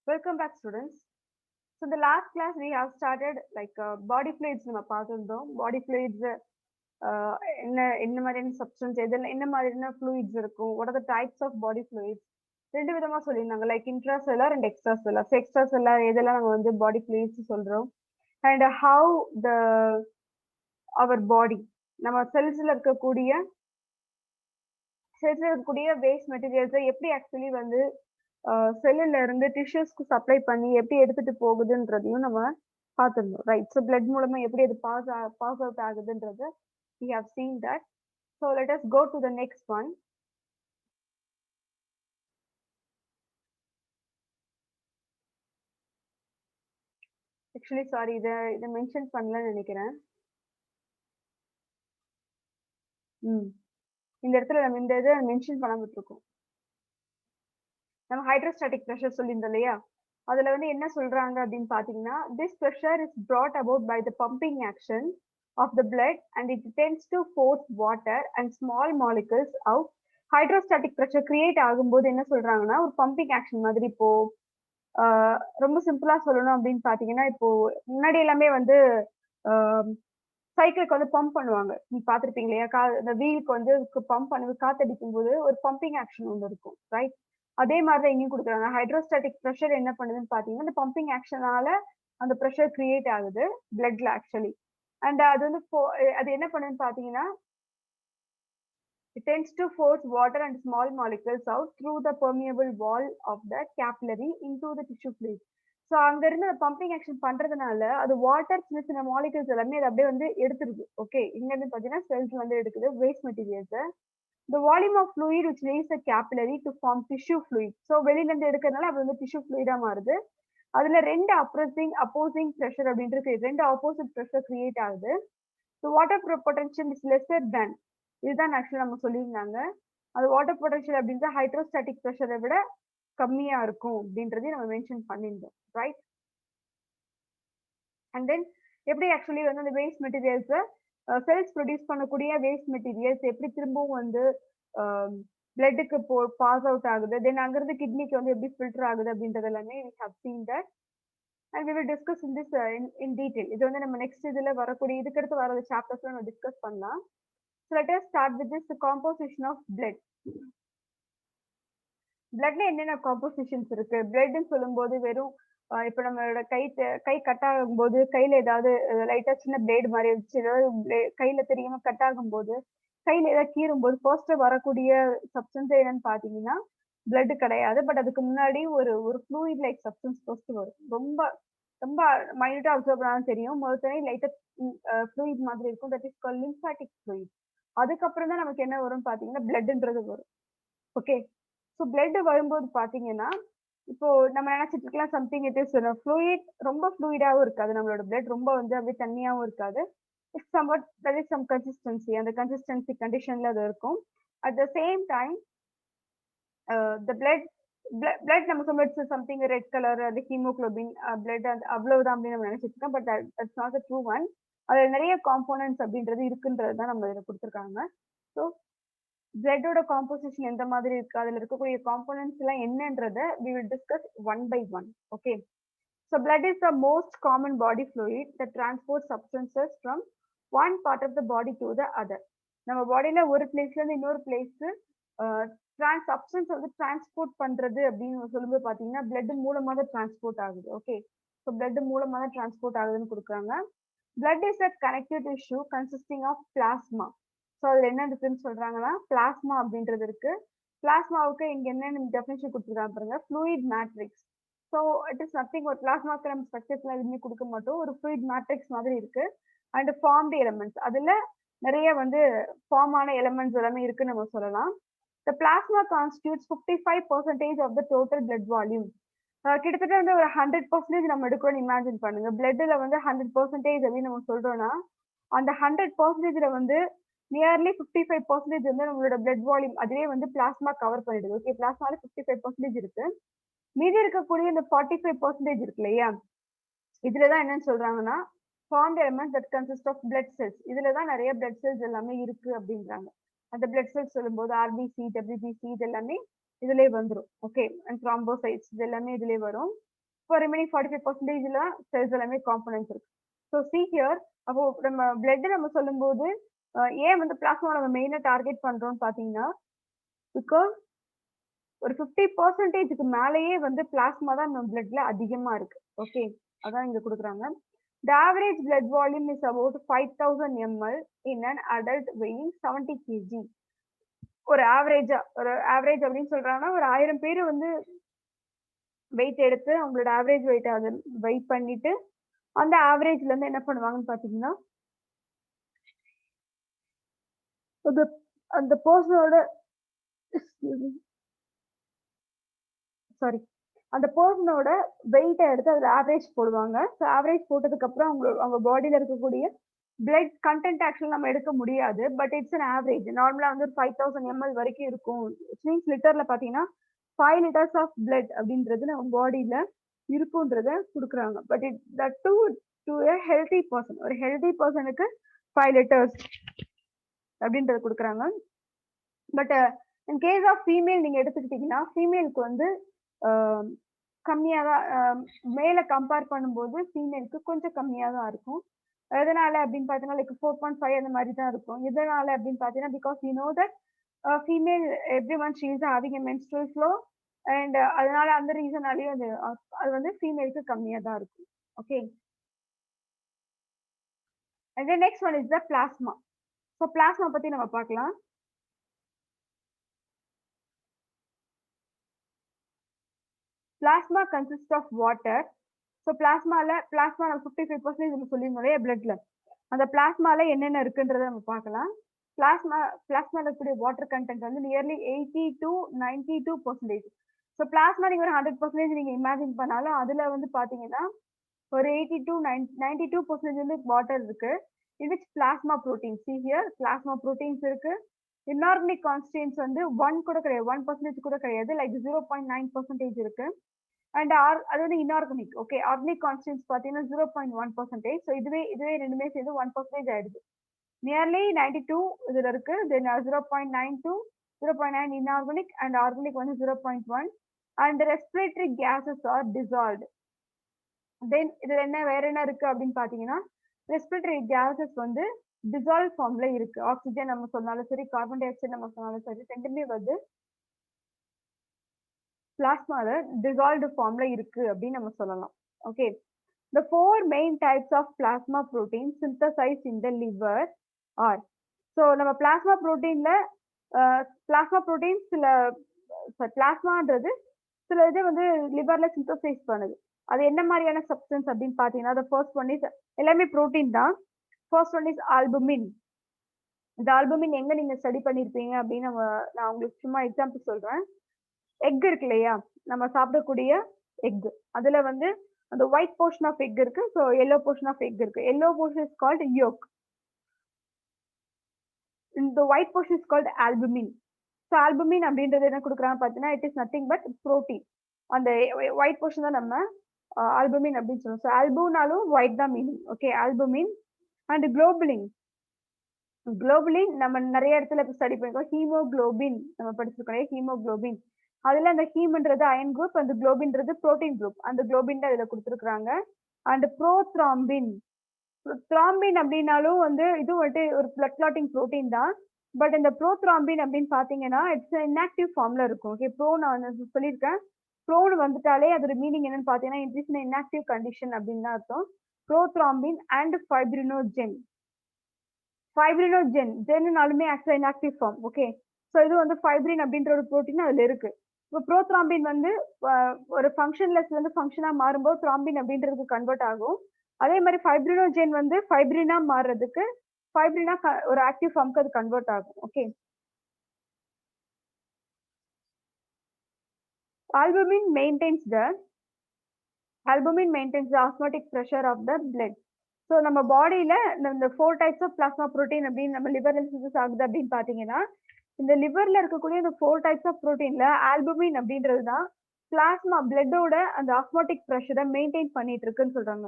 Welcome back, students. So, in the last class, we have started body fluids. நம்ம பார்த்திருந்தோம். Body fluids என்ன மாதிரியான substance எதெல்லாம் என்ன மாதிரியான fluids இருக்கும். What are the types of body fluids? ரெண்டு விதமா சொல்லியிருந்தாங்க, like intracellular and extracellular. So, extracellular எதெல்லாம் நம்ம வந்து body fluids சொல்றோம். And how the our body நம்ம செல்ஸ்ல இருக்கக்கூடிய வேஸ்ட் மெட்டீரியல்ஸை எப்படி ஆக்சுவலி வந்து செல்லுல இருந்து டிஷ்யூஸ்க்கு சப்ளை பண்ணி எப்படி எடுத்துட்டு போகுதுன்றதையும் நம்ம பார்த்துருந்தோம், ரைட்? ஸோ பிளட் மூலமா எப்படி அது பாஸ் அவுட் ஆகுதுன்றது we have seen that. So let us go to the next one. Actually sorry, இதை மென்ஷன் பண்ணலன்னு நினைக்கிறேன். இந்த இடத்துல நம்ம இந்த இதை மென்ஷன் பண்ணாம இருக்கோம். நம்ம ஹைட்ரோஸ்டாட்டிக் ப்ரெஷர் சொல்லியிருந்தோம் இல்லையா, அதுல வந்து என்ன சொல்றாங்க அப்படின்னு பாத்தீங்கன்னா, this pressure is brought about by the pumping action of the blood and it tends to force water and small molecules out. Hydrostatic pressure create ஆகும்போது என்ன சொல்றாங்கன்னா, ஒரு பம்பிங் ஆக்ஷன் மாதிரி. இப்போ ரொம்ப சிம்பிளா சொல்லணும் அப்படின்னு பாத்தீங்கன்னா, இப்போ முன்னாடி எல்லாமே வந்து சைக்கிளுக்கு வந்து பம்ப் பண்ணுவாங்க, நீ பாத்திருப்பீங்க இல்லையா? இந்த வீலுக்கு வந்து பம்ப் பண்ணி காத்தடிக்கும் போது ஒரு பம்பிங் ஆக்ஷன் ஒன்று இருக்கும், ரைட்? அதே மாதிரிதான் இங்கேயும் கொடுக்குறாங்க. ஹைட்ரோஸ்டாட்டிக் ப்ரெஷர் என்ன பண்ணுதுன்னு பாத்தீங்கன்னா, இந்த பம்பிங் ஆக்ஷனால அந்த ப்ரெஷர் கிரியேட் ஆகுது பிளட்ல ஆக்சுவலி. அண்ட் அது வந்து அது என்ன பண்ணுதுன்னு பாத்தீங்கன்னா, it tends to force water and small molecules out through the permeable wall of the capillary into the tissue fluid. So அங்க இருந்து பம்பிங் ஆக்ஷன் பண்றதுனால அது வாட்டர் சின்ன சின்ன மாலிகூல்ஸ் எல்லாமே அது அப்படியே வந்து எடுத்துருது. ஓகே, இங்க இருந்து பாத்தீங்கன்னா செல்ஸ் வந்து எடுக்குது waste materials. The volume of fluid which leaves the capillary to form tissue fluid. So வெளியில இருந்து எடுக்கிறதுனால அது வந்து டிஷ்யூ ஃப்ளூயிடா மாறுது. அதுல ரெண்டு அப்போசிங் ப்ரெஷர் அப்படின்றது, ரெண்டு ஆப்போசிட் ப்ரெஷர் கிரியேட் ஆகுது. So water potential is lesser தேன், இதுதான் ஆக்சுவலி நம்ம சொல்லியிருந்தாங்க. அது வாட்டர் பொட்டன்ஷியல் அப்படின்றது ஹைட்ரோஸ்டாட்டிக் ப்ரெஷரை விட கம்மியா இருக்கும் அப்படின்றதையும் நம்ம மென்ஷன் பண்ணியிருந்தோம், ரைட்? அண்ட் தென் எப்படி ஆக்சுவலி வந்து அந்த வேஸ்ட் மெட்டீரியல்ஸை செல்ஸ் ப்ரொடியூஸ் பண்ணக்கூடிய வேஸ்ட் மெட்டீரியல்ஸ் எப்படி திரும்பவும் வந்து பிளட்டுக்கு பாஸ் அவுட் ஆகுது, தென் அங்கிருந்து கிட்னிக்கு வந்து எப்படி ஃபில்டர் ஆகுது அப்படின்றது எல்லாமே we have seen that and we will discuss in this in detail. இது வந்து நம்ம நெக்ஸ்ட் இதுல வரக்கூடிய இதுக்கு அடுத்து வர சாப்டர்ஸ்ல நம்ம டிஸ்கஸ் பண்ணலாம். So let us start with this composition of blood. பிளட்ல என்னென்ன காம்போசிஷன்ஸ் இருக்கு? பிளட்னு சொல்லும்போது வெறும் இப்போ நம்மளோட கை கட் ஆகும் போது கையில ஏதாவது லைட்டா சின்ன பிளேடு மாதிரி வச்சு ஏதாவது கையில தெரியாம கட் ஆகும் போது கையில ஏதாவது கீறும் போது ஃபர்ஸ்ட் வரக்கூடிய சப்ஸ்டன்ஸ் என்னன்னு பாத்தீங்கன்னா பிளட் கிடையாது. பட் அதுக்கு முன்னாடி ஒரு ஃப்ளூயிட் லைக் சப்ஸ்டன்ஸ் ஃபர்ஸ்ட் வரும். ரொம்ப ரொம்ப மைனூட்டா அப்சர்வ் பண்ணாலும் தெரியும். முதல்ல லைட்டா ஃப்ளூயிட் மாதிரி இருக்கும், that is called lymphatic fluid. அதுக்கப்புறம் தான் நமக்கு என்ன வரும்னு பாத்தீங்கன்னா பிளட்ன்றது வரும். ஓகே, ஸோ பிளட் வரும்போது பாத்தீங்கன்னா இப்போ நம்ம நினைச்சிட்டு இருக்கலாம் சம்திங் இட் இஸ் ஃப்ளூயிட், ரொம்ப ஃப்ளூயிடாவும் இருக்காது நம்மளோட பிளட், ரொம்ப வந்து அப்படியே தண்ணியாவும் இருக்காது. It's somewhat that is some consistency, அந்த கன்சிஸ்டன்சி கண்டிஷன்ல அது இருக்கும். At the same time the blood நம்ம சொல்லும்போது சம்திங் ரெட் கலர், அந்த ஹீமோகுளோபின் பிளட் அந்த அவ்வளவுதான் அப்படின்னு நம்ம நினைச்சிட்டு இருக்கோம். But that's not the true one. அதுல நிறைய காம்போனன்ட்ஸ் அப்படின்றது இருக்குன்றது தான் நம்ம இதில் கொடுத்துருக்காங்க. ஸோ பிளட்டோட காம்போசிஷன் எந்த மாதிரி இருக்கு, அதுல இருக்கக்கூடிய காம்போனன்ட்ஸ் எல்லாம் என்னன்றத we will discuss one by one. Okay, so blood is the most common body fluid that transports substances from one part of the body to the other. நம்ம பாடியில ஒரு பிளேஸ்ல இருந்து இன்னொரு பிளேஸ்க்கு சப்ஸ்டன்ஸ் வந்து டிரான்ஸ்போர்ட் பண்றது அப்படின்னு சொல்லும்போது பாத்தீங்கன்னா பிளட் மூலமா தான் டிரான்ஸ்போர்ட் ஆகுது. ஓகே, ஸோ பிளட் மூலமா தான் டிரான்ஸ்போர்ட் ஆகுதுன்னு கொடுக்குறாங்க. Blood is a connective tissue consisting of plasma. So அதுல என்ன டிஃபரன்ஸ் சொல்றாங்கன்னா, பிளாஸ்மா அப்படின்றது இருக்கு. பிளாஸ்மாவுக்கு இங்க என்னென்ன டெஃபினேஷன் கொடுத்துருக்காங்க பாருங்க, fluid matrix. So it is nothing, ஒரு பிளாஸ்மாக்கு நம்ம ஸ்ட்ரக்சர்ஸ்லாம் எதுவுமே கொடுக்க மாட்டோம், ஒரு ஃப்ளூயிட் மேட்ரிக்ஸ் மாதிரி இருக்கு. அண்ட் ஃபார்ம்டு எலமெண்ட்ஸ், அதுல நிறைய வந்து ஃபார்ம் ஆன எலமெண்ட்ஸ் எல்லாமே இருக்குன்னு நம்ம சொல்லலாம். The plasma constitutes 55% of the total blood volume. கிட்டத்தட்ட வந்து ஒரு 100% நம்ம எடுக்கணும்னு இமேஜின் பண்ணுங்க. பிளட்ல வந்து 100% அப்படின்னு நம்ம சொல்றோம்னா அந்த 100%ல வந்து நியர்லி 55% வந்து நம்மளோட பிளட் வால்யூம் அதுவே வந்து பிளாஸ்மா கவர் பண்ணிடுது. ஓகே, பிளாஸ்மால 55% இருக்கு. மீதி இருக்கக்கூடிய இந்த 45% இருக்கு இல்லையா, இதுலதான் என்னன்னு சொல்றாங்கன்னா formed elements that consist of blood cells. இதுலதான் நிறைய பிளட் செல்ஸ் எல்லாமே இருக்கு அப்படின்றாங்க. அந்த பிளட் செல்ஸ் சொல்லும்போது ஆர்பிசி, டபிள்யூபிசி இது எல்லாமே இதுலயே வந்துடும். ஓகே, அண்ட் த்ராம்போசைட்ஸ் இது எல்லாமே இதுலயே வரும். இப்போ ரிமைனிங் 45%ல செல்ஸ் எல்லாமே காம்பனன்ட்ஸ் இருக்கு. ஸோ சி ஹியர் அப்போ நம்ம பிளட் நம்ம சொல்லும்போது ஏன் வந்து பிளாஸ்மா நம்ம மெயினா டார்கெட் பண்றோம்னு பாத்தீங்கன்னா பிகாஸ் ஒரு 50%க்கு மேலேயே வந்து பிளாஸ்மா தான் நம்ம பிளட்ல அதிகமா இருக்கு. ஓகே, அதான் இங்க கொடுக்குறாங்க. The average blood volume is about 5000 ml in an adult weighing 70 kg. ஒரு ஆவரேஜ் அப்படின்னு சொல்றாங்கன்னா ஒரு 1000 பேர் வந்து வெயிட் எடுத்து அவங்களோட ஆவரேஜ் வெயிட் அதை வெயிட் பண்ணிட்டு அந்த ஆவரேஜ்ல இருந்து என்ன பண்ணுவாங்கன்னு பாத்தீங்கன்னா அந்த பர்சனோட சாரி அந்த பர்சனோட வெயிட்டை எடுத்து அதில் ஆவரேஜ் போடுவாங்க. ஸோ ஆவரேஜ் போட்டதுக்கு அப்புறம் அவங்க பாடியில இருக்கக்கூடிய பிளட் கண்டென்ட் ஆக்சுவலி நம்ம எடுக்க முடியாது. But it's an average. நார்மலா வந்து ஒரு 5000 ml வரைக்கும் இருக்கும். மீன்ஸ் லிட்டர்ல பாத்தீங்கன்னா 5 liters ஆஃப் பிளட் அப்படின்றது நம்ம பாடியில இருக்குன்றத கொடுக்குறாங்க. But it that to a healthy person, ஒரு ஹெல்தி பர்சனுக்கு 5 liters அப்படின்றத கொடுக்குறாங்க. But in case of female நீங்க எடுத்துக்கிட்டீங்கன்னா ஃபீமேலுக்கு வந்து கம்மியா தான், மேல கம்பேர் பண்ணும்போது ஃபீமேலுக்கு கொஞ்சம் கம்மியா தான் இருக்கும். எதனால அப்படின்னு பார்த்தீங்கன்னா லைக் 4.5 அந்த மாதிரி தான் இருக்கும். எதனால அப்படின்னு பார்த்தீங்கன்னா because you know that female every one she is having a menstrual flow and அதனால அந்த ரீசனாலேயும் அது வந்து ஃபீமேலுக்கு கம்மியா தான் இருக்கும். Okay, and then next one is the plasma. So plasma பத்தி நம்ம பார்க்கலாம். Plasma consist of water. So plasma 55% நம்ம சொல்லியிருந்தோம் பிளட்ல. அந்த பிளாஸ்மால என்னென்ன இருக்குன்றத நம்ம பார்க்கலாம். பிளாஸ்மால இருக்கக்கூடிய வாட்டர் கண்டென்ட் வந்து நியர்லி 80 to 92%. ஸோ பிளாஸ்மா நீங்க ஒரு 100% நீங்க இமேஜின் பண்ணாலும் அதுல வந்து பாத்தீங்கன்னா ஒரு 80 to 92% வந்து வாட்டர் இருக்கு. in which plasma proteins, see here plasma proteins இருக்கு. inorganic constituents வந்து 1 கூட கிடையாது, 1% கூட கிடையாது, லைக் 0.9% இருக்கு. அண்ட் அது வந்து இன்ஆர்கானிக். ஓகே, ஆர்கானிக் கான்ஸ்டன்ஸ் பார்த்தீங்கன்னா 0.1%. ஸோ இதுவே ரெண்டுமே சேர்ந்து 1% ஆயிடுது. நியர்லி 92 இதுல இருக்கு. தென் 0.92, 0.9 இன்ஆர்கானிக் அண்ட் ஆர்கானிக் வந்து 0.1. And respiratory gases are dissolved. Then இதுல வேற என்ன இருக்கு அப்படின்னு பாத்தீங்கன்னா ரெஸ்பிரேட்டரி கேசஸ் வந்து டிசால்வ் ஃபார்ம்ல இருக்கு. ஆக்சிஜன் நம்ம சொன்னாலும் சரி, கார்பன் டை ஆக்சைடு நம்ம சொன்னாலும் சரி, ரெண்டுமே வந்து பிளாஸ்மால டிசால்வ்டு ஃபார்ம்ல இருக்கு அப்படின்னு நம்ம சொல்லலாம். Okay, the four main types of plasma proteins synthesized in the liver are. So நம்ம பிளாஸ்மா ப்ரோட்டீன்ல பிளாஸ்மா ப்ரோட்டீன் பிளாஸ்மான்றது சில இது வந்து லிவர்ல சிந்தசைஸ் பண்ணுது. அது என்ன மாதிரியான சப்ஸ்டன்ஸ் அப்படின்னு பாத்தீங்கன்னா ஃபர்ஸ்ட் ஒன் இஸ், எல்லாமே ப்ரோட்டீன் தான். First one is albumin. இந்த ஆல்புமின் எங்க நீங்க ஸ்டடி பண்ணிருப்பீங்க அப்படின்னு நான் உங்களுக்கு சும்மா எக்ஸாம்பிள் சொல்றேன். எக் இருக்கு இல்லையா, நம்ம சாப்பிடக்கூடிய எக், அதுல வந்து அந்த ஒயிட் போர்ஷன் ஆஃப் எக் இருக்கு. So yellow portion of egg இருக்கு. Yellow portion is called yolk. இந்த white portion is called albumin. So albumin அப்படின்றது என்ன கொடுக்குறாங்க பார்த்தீங்கன்னா it is nothing but protein. அந்த ஒயிட் போர்ஷன் தான் நம்ம ஆல்புமின் அப்படின்னு சொல்லுவோம். ஸோ ஆல்புனாலும் ஒயிட் தான் meaning. Okay, albumin. And globulin. Globulin நம்ம நிறைய இடத்துல ஸ்டடி பண்ணிருக்கோம். ஹீமோகுளோபின் நம்ம படிச்சிருக்கோம், ஹீமோகுளோபின். அதுல அந்த ஹீம்ன்றது அயன் குரூப், அந்த குளோபின்றது புரோட்டீன் குரூப். அந்த குளோபின் தான் இதுல கொடுத்துருக்காங்க. அண்ட் ப்ரோத்ராம்பின். த்ராம்பின் அப்படின்னாலும் வந்து இது வந்துட்டு ஒரு பிளட் கிளாட்டிங் புரோட்டீன் தான். பட் இந்த ப்ரோத்ராம்பின் அப்படின்னு பாத்தீங்கன்னா இட்ஸ் இன்ஆக்டிவ் ஃபார்ம்ல இருக்கும். ஓகே, ப்ரோ நான் சொல்லியிருக்கேன். ப்ரோன்னு வந்துட்டாலே அதோட மீனிங் என்னன்னு பாத்தீங்கன்னா இட் இஸ் இன்ஆக்டிவ் கண்டிஷன் அப்படின்னு தான் அர்த்தம். ப்ரோத்ராம்பின் அண்ட் ஃபைப்ரினோஜென். ஃபைப்ரினோஜென் ஜென்னாலுமே ஆக்சுவலா இன்ஆக்டிவ் ஃபார்ம். ஓகே, ஸோ இது வந்து ஃபைப்ரின் அப்படின்ற ஒரு புரோட்டீன் அதுல இருக்கு. இப்போ ப்ரோத்ராம்பின் வந்து ஒரு ஃபங்க்ஷன்லெஸ்ல இருந்து ஃபங்க்ஷனா மாறும்போது த்ராம்பின் அப்படின்றதுக்கு கன்வெர்ட் ஆகும். அதே மாதிரி ஃபைப்ரினோஜென் வந்து ஃபைப்ரினா மாறுறதுக்கு ஃபைப்ரினா ஒரு ஆக்டிவ் ஃபார்முக்கு அது கன்வெர்ட் ஆகும். Okay, albumin maintains the osmotic pressure of the blood. So நம்ம பாடியில இந்த 4 types of plasma protein அப்படின்னு நம்ம லிவர்ல சிந்தசிஸ் ஆகுது அப்படின்னு பாத்தீங்கன்னா இந்த லிவர்ல இருக்கக்கூடிய இந்த 4 types of proteinல ஆல்புமின் அப்படின்றது தான் பிளாஸ்மா பிளட்டோட அந்த ஆஸ்மாட்டிக் ப்ரெஷரை மெயின்டைன் பண்ணிட்டு இருக்குன்னு சொல்றாங்க.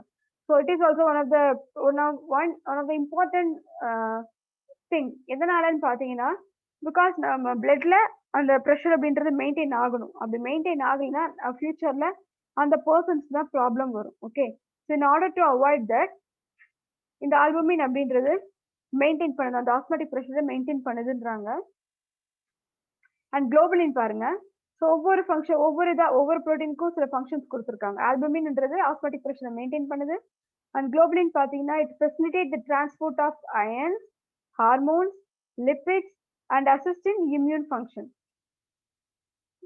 So it is also one of the important thing. எதனாலன்னு பாத்தீங்கன்னா பிகாஸ் நம்ம பிளட்ல அந்த ப்ரெஷர் அப்படின்றது மெயின்டைன் ஆகணும். அப்படி மெயின்டைன் ஆகலைன்னா ஃபியூச்சர்ல அந்த பர்சன்ஸ் தான் ப்ராப்ளம் வரும். Okay, so in order to avoid that, இந்த ஆல்புமின் அப்படின்றது மெயின்டைன் பண்ணுது, அந்த ஆஸ்மோட்டிக் ப்ரெஷரை மெயின்டைன் பண்ணுதுன்றாங்க. அண்ட் குளோபலின் பாருங்க, ஸோ ஒவ்வொரு ஃபங்க்ஷன் ஒவ்வொரு ப்ரோட்டீனுக்கும் சில ஃபங்க்ஷன்ஸ் கொடுத்துருக்காங்க. ஆல்புமின்ன்றது ஆஸ்மோட்டிக் ப்ரெஷரை மெயின்டைன் பண்ணுது. அண்ட் குளோபலின் பார்த்தீங்கன்னா it facilitate the transport of ions, hormones, lipids and assist in immune function.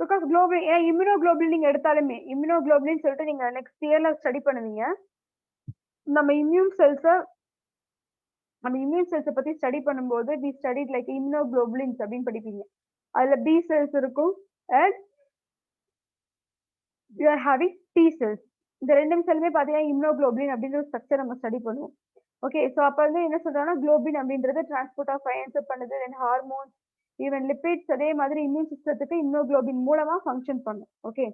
Because globulin, ஏன்னா இம்யூனோகுளோபுலின் நீங்க எடுத்தாலுமே, இம்யூனோகுளோபுலின் சொல்லிட்டு நீங்க நெக்ஸ்ட் இயர்ல ஸ்டடி பண்ணுவீங்க. நம்ம இம்யூன் செல்ஸை பத்தி ஸ்டடி பண்ணும்போது வி ஸ்டடிட் லைக் இம்யூனோகுளோபுலின்ஸ் அப்படின்னு படிப்பீங்க. அதுல பி செல்ஸ் இருக்கும் and you are having T cells. இந்த ரெண்டு செல்லுமே பார்த்தீங்கன்னா இம்யூனோகுளோபுலின் அப்படின்ற ஸ்ட்ரக்சர் நம்ம ஸ்டடி பண்ணுவோம். ஓகே, ஸோ அப்போ வந்து என்ன சொல்றாங்கன்னா குளோபின் அப்படின்றது டிரான்ஸ்போர்ட் ஆஃப் அயன்ஸ் பண்ணுது, தென் ஹார்மோன்ஸ், ஈவன் லிப்பிட்ஸ், அதே மாதிரி இம்யூன் சிஸ்டத்துக்கு இம்யூனோகுளோபின் மூலமா ஃபங்க்ஷன் பண்ணும். ஓகே,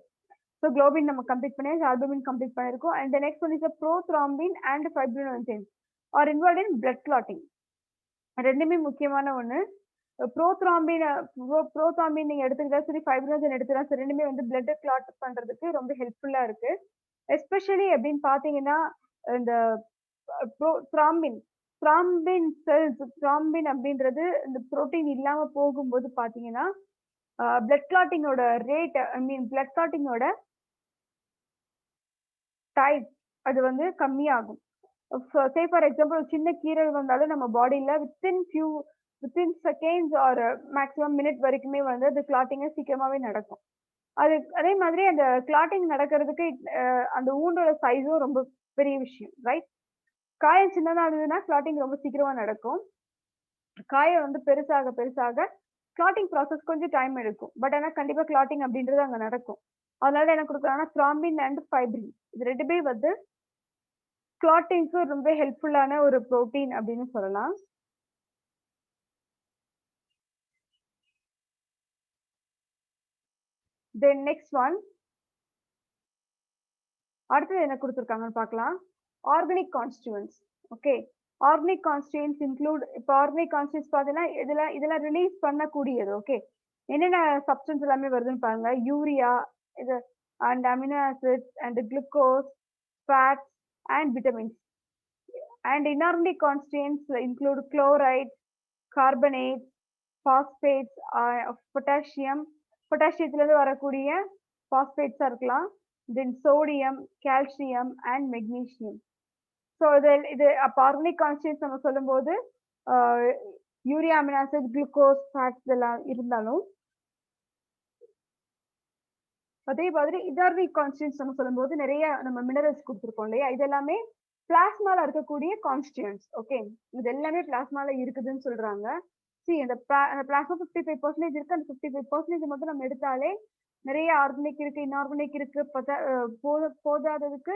ஸோ குளோபின் நம்ம கம்ப்ளீட் பண்ணி ஆல்புமின் கம்ப்ளீட் பண்ணிருக்கோம். And next one is prothrombin and fibrinogen are involve in blood clotting. ரெண்டுமே முக்கியமான ஒன்று. ப்ரோத்ராம்பின் நீங்க எடுத்துக்கிட்டா சரி, ஃபைப்ரினோஜன் எடுத்துக்கிட்டா சரி, ரெண்டுமே வந்து பிளட் கிளாட் பண்றதுக்கு ரொம்ப ஹெல்ப்ஃபுல்லா இருக்கு. எஸ்பெஷலி அப்படின்னு பாத்தீங்கன்னா இந்த த்ராம்பின் செல்ஸ், த்ராம்பின் அப்படின்றது இந்த புரோட்டீன் இல்லாம போகும்போது பாத்தீங்கன்னா பிளட் கிளாட்டிங்கோட ரேட், ஐ மீன் பிளட் கிளாட்டிங்கோட டைப் அது வந்து கம்மியாகும். சே ஃபார் எக்ஸாம்பிள் ஒரு சின்ன கீரல் வந்தாலும் நம்ம பாடியில within seconds or maximum minute வரைக்குமே வந்து அது கிளாட்டிங்க சீக்கிரமாவே நடக்கும். அதே மாதிரி அந்த கிளாட்டிங் நடக்கிறதுக்கு அந்த ஊண்டோட சைஸும் ரொம்ப பெரிய விஷயம், ரைட்? காயம் சின்னதா இருந்ததுன்னா கிளாட்டிங் ரொம்ப சீக்கிரமா நடக்கும். காயம் வந்து பெருசாக கிளாட்டிங் ப்ராசஸ் கொஞ்சம் டைம் எடுக்கும். பட் ஆனா கண்டிப்பா கிளாட்டிங் அப்படின்றது அங்க நடக்கும். அதனால என்ன கொடுக்குறாங்கன்னா த்ராம்பின் அண்ட் ஃபைப்ரின், இது ரெண்டுமே வந்து கிளாட்டிங்க்கு ரொம்ப ஹெல்ப்ஃபுல்லான ஒரு புரோட்டீன் அப்படின்னு சொல்லலாம். தென் நெக்ஸ்ட் ஒன், அடுத்தது என்ன கொடுத்துருக்காங்கன்னு பார்க்கலாம். Organic constituents. Okay, organic constituents include, இப்போ ஆர்கானிக் கான்ஸ்டியூவன்ஸ் பார்த்தீங்கன்னா இதெல்லாம் ரிலீஸ் பண்ணக்கூடியது. ஓகே, என்னென்ன சப்ஸ்டன்ஸ் எல்லாமே வருதுன்னு பாருங்க. யூரியா, இது and amino acids and glucose, fats and vitamins. And inorganic constituents include chloride, carbonate, phosphates, பொட்டாசியத்திலிருந்து வரக்கூடிய பாஸ்பேட்ஸா இருக்கலாம். Then sodium, calcium and magnesium. So இது அப்போ ஆர்கானிக் கான்ஸ்டியூன்ஸ் நம்ம சொல்லும்போது urea, amino acid, glucose, fats இதெல்லாம் இருந்தாலும், அதே மாதிரி இன்ஆர்கானிக் கான்ஸ்டியூன்ஸ் நம்ம சொல்லும்போது நிறைய நம்ம மினரல்ஸ் கொடுத்துருக்கோம் இல்லையா, இது எல்லாமே பிளாஸ்மால இருக்கக்கூடிய கான்ஸ்டியூன்ஸ். ஓகே, இது எல்லாமே பிளாஸ்மால இருக்குதுன்னு சொல்றாங்க. சரி, அந்த பிளாஸ்மா 55% இருக்கு. அந்த 55% மட்டும் நம்ம எடுத்தாலே நிறைய ஆர்கானிக் இருக்கு, இன்ஆர்கானிக் இருக்கு. போதாததுக்கு